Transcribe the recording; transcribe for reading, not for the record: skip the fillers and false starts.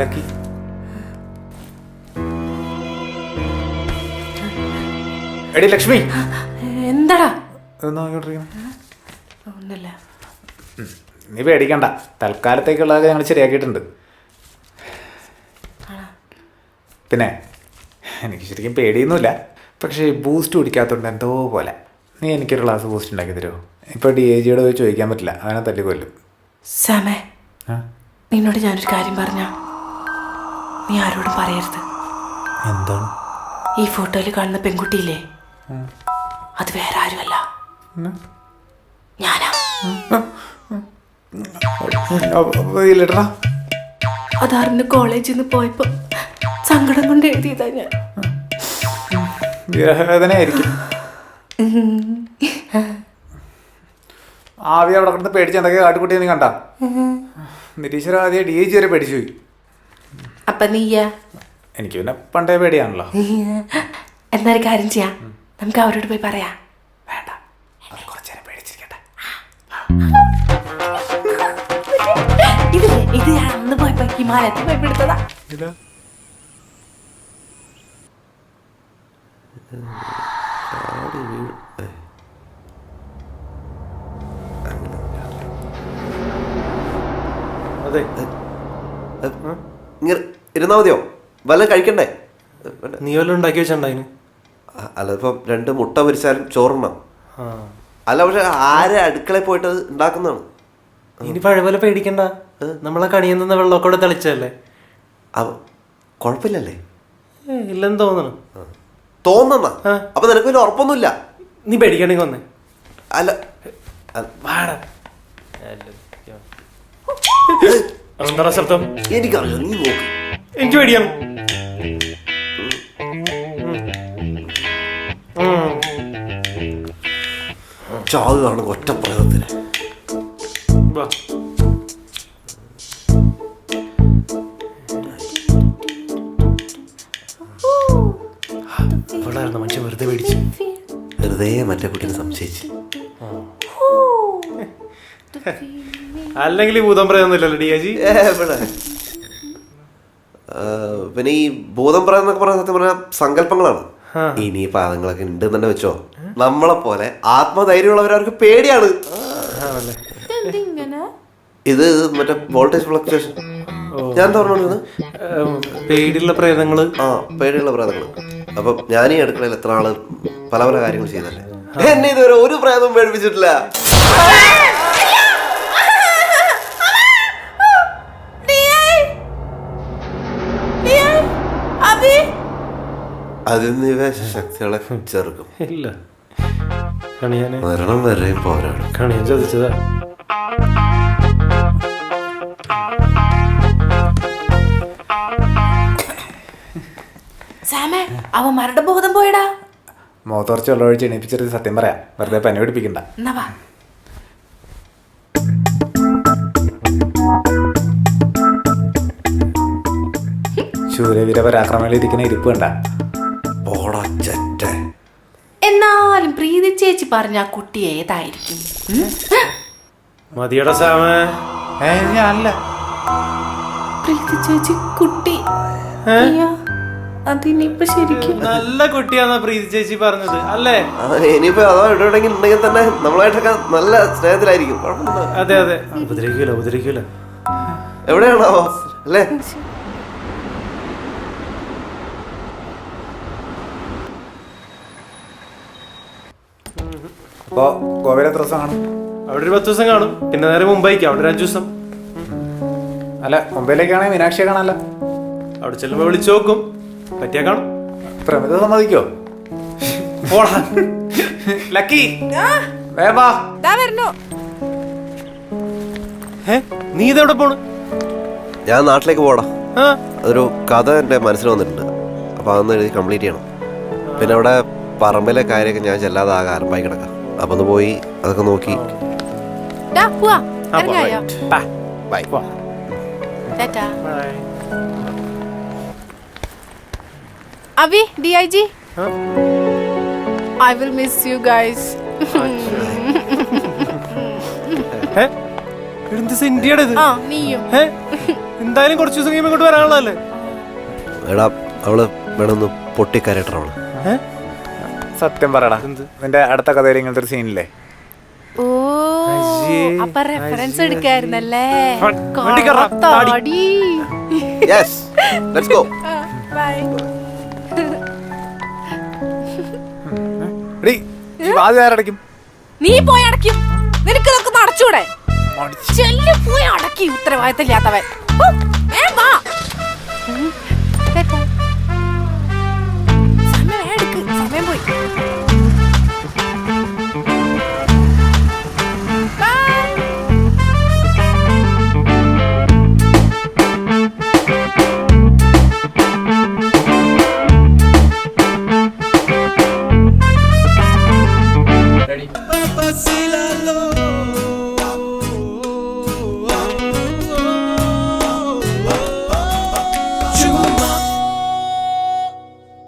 Lucky എടി ലക്ഷ്മി എന്താടാ ഒന്നല്ല നീ പേടിക്കണ്ട തൽക്കാലത്തേക്കുള്ളതൊക്കെ ഞങ്ങൾ ശരിയാക്കിയിട്ടുണ്ട് പിന്നെ എനിക്ക് ശരിക്കും പേടിയൊന്നുമില്ല പക്ഷേ ബൂസ്റ്റ് കുടിക്കാത്തതുകൊണ്ട് എന്തോ പോലെ നീ എനിക്കൊരു ഗ്ലാസ് ബൂസ്റ്റ് ഉണ്ടാക്കി തരുമോ ഇപ്പോൾ DIGയോട് പോയി ചോദിക്കാൻ പറ്റില്ല അവനെ തല്ലിക്കൊല്ലും സാമേ നിന്നോട് ഞാനൊരു കാര്യം പറഞ്ഞ നീ ആരോടും പറയരുത് എന്താണ് ഈ ഫോട്ടോയിൽ കാണുന്ന പെൺകുട്ടിയില്ലേ അത് വേറെ ആരുമല്ല ഞാനാ അതറിഞ്ഞ് കോളേജിൽ നിന്ന് പോയപ്പോ സങ്കടം കൊണ്ട് എഴുതിയതാ ഞാൻ വേദനയായിരിക്കും ആവി അവിടെ കിടന്ന് പേടിച്ച് എന്തൊക്കെ കാട്ടുകുട്ടിയെ നീ കണ്ട നിരീശ്വര ആദ്യം DIG വരെ പേടിച്ചു പോയി അപ്പൊ നീയാ എനിക്ക് പിന്നെ പണ്ടേ പേടിയാണല്ലോ എന്നൊരു കാര്യം ചെയ്യാം നമുക്ക് അവരോട് പോയി പറയാ വേണ്ട അവർ കുറച്ചേരം പേടിച്ചിരിക്കട്ടെ ഇത് ഞാൻ അന്ന് പോയപ്പോ ഹിമാലയത്തിൽ പോയി പിടുത്തതാ അതെ ഇങ്ങനെ ഇരുന്നാ മതിയോ വല്ലതും കഴിക്കണ്ടേ നീ വല്ലതും ഉണ്ടാക്കി വെച്ചിട്ടുണ്ടായിന് അല്ല ഇപ്പം 2 മുട്ട പൊരിച്ചാലും ചോറുണ്ണാം അല്ല പക്ഷെ ആരെ അടുക്കളയിൽ പോയിട്ട് ഉണ്ടാക്കുന്നതാണ് ഇനി പഴയ പോലെ പേടിക്കണ്ട നമ്മളെ കണിയിൽ നിന്ന് വെള്ളമൊക്കെ കൂടെ തെളിച്ചല്ലേ കുഴപ്പമില്ലല്ലേ ഇല്ലെന്ന് തോന്നണം തോന്നുന്ന അപ്പൊ നിനക്ക് വലിയ ഉറപ്പൊന്നുമില്ല നീ പേടിക്കണെങ്കിൽ വന്നേ അല്ല എന്താ ശബ്ദം എനിക്കറിയാം നീ നോക്ക് എനിക്ക് പേടിയാണ് ചാവ് കാണും ഒറ്റ പ്രേതത്തിന് മനുഷ്യൻ വെറുതെ പേടിച്ചു വെറുതെ മറ്റേ കുട്ടീനെ സംശയിച്ച് അല്ലെങ്കിൽ ഭൂതം പറയുന്നില്ലല്ലോ DIG പിന്നെ ഈ ഭൂതം പറയുന്നൊക്കെ പറഞ്ഞ സത്യം പറഞ്ഞ സങ്കല്പങ്ങളാണ് ഇനി പാദങ്ങളൊക്കെ ഉണ്ടെന്ന് തന്നെ വെച്ചോ നമ്മളെ പോലെ ആത്മധൈര്യമുള്ളവരവർക്ക് പേടിയാണ് ഇത് മറ്റേ വോൾട്ടേജ് ഫ്ലക്ച്വേഷൻ ഞാൻ പറഞ്ഞോണ്ടിരുന്നു പേടിയുള്ള പ്രേതങ്ങള് പേടിയുള്ള പ്രേതങ്ങള് അപ്പം ഞാൻ ഈ അടുക്കളയിൽ എത്ര ആള് പല പല കാര്യങ്ങൾ ചെയ്തല്ലേ എന്നെ ഇതുവരെ ഒരു പ്രേതം പേടിപ്പിച്ചിട്ടില്ല അതിൽ നിന്ന് ഇവ ശക്തികളെ ചെറുക്കും ഇല്ല കണിയാന് മരണം വരെയും പോരാടും കണിയാൻ ചോദിച്ചതാ സാമേ അവന്മാരുടെ ബോധം പോയടാ മുഖത്തുറച്ച് വെള്ളം ഒഴിച്ച് എണീപ്പിച്ചിട്ട് സത്യം പറയാം വെറുതെ പനി പിടിപ്പിക്കണ്ട എന്നാ വാ ശൂരവീര പരാക്രമങ്ങളിൽ ഇരിക്കുന്ന ഇരിപ്പ് കണ്ട എന്നാലും പ്രീതി ചേച്ചി പറഞ്ഞ ആ കുട്ടി ഏതായിരിക്കും മതിയട സാമേ ഞാനല്ല പ്രീതി ചേച്ചി കുട്ടി അതിനിപ്പോ ശരിക്കും നല്ല കുട്ടിയാന്നാ പ്രീതി ചേച്ചി പറഞ്ഞത് അല്ലേ ഇനിയിപ്പോ അതോ എവിടെയെങ്കിലും ഉണ്ടെങ്കിൽ തന്നെ നമ്മളായിട്ടൊക്കെ നല്ല സ്നേഹത്തിലായിരിക്കും അതെ അതെ ഉപദ്രവിക്കൂല എവിടെയാണോ അല്ലേ അപ്പോ ഗോവയിൽ എത്ര ദിവസം കാണും അവിടെ ഒരു 10 ദിവസം കാണും പിന്നെ നേരെ മുംബൈക്ക് അവിടെ ഒരു 5 ദിവസം അല്ല മുംബൈയിലേക്കാണെങ്കിൽ മീനാക്ഷിയെ കാണാമല്ലോ അവിടെ ചെല്ലുമ്പോ വിളിച്ചു നോക്കും പറ്റിയാ കാണും പ്രമിത സമ്മതിക്കോ പോടാ ലക്കി വേവാ നീ ഇതെവിടെ പോണ് ഞാൻ നാട്ടിലേക്ക് പോടാ ഒരു കഥ എൻ്റെ മനസ്സിൽ വന്നിട്ടുണ്ട് അപ്പൊ അതൊന്ന് എഴുതി കംപ്ലീറ്റ് ചെയ്യണം പിന്നെ അവിടെ പറമ്പിലെ കാര്യമൊക്കെ ഞാൻ ചെല്ലാതെ ആകെ ആരംഭായി കിടക്കാം അപ്പൊ ഒന്ന് പോയി അതൊക്കെ നോക്കി by Avi, DIG. I will miss you guys. എന്ത് സെന്റിയുടെ ഇത്? ആ നീയും ഏ? എന്തായാലും കുറച്ച് ദിവസം കഴിയുമ്പോൾ ഇങ്ങോട്ട് വരാനുള്ളതല്ലേ? എടാ അവള് വേണമെന്ന് പൊട്ടിക്കരട്ടവള്. സത്യം പറയടാ, നിന്റെ അടുത്ത കഥയിൽ ഇങ്ങനത്തെ ഒരു സീനില്ലേ? ഓ അപ്പൊ റെഫറൻസ് എടുക്കായിരുന്നല്ലേ. വണ്ടി കയറാം, താടി. താടി. Yes, let's go. Bye. എടീ, ഈ വാതിൽ ആരടയ്ക്കും? നീ പോയി അടയ്ക്കും. നിനക്ക് ഇതൊക്കെ നടച്ചൂടെ? ചെല്ലു പോയി അടക്കി, ഉത്തരവാദിത്തമില്ലാത്തവൻ. ഓ, വേഗം വാ.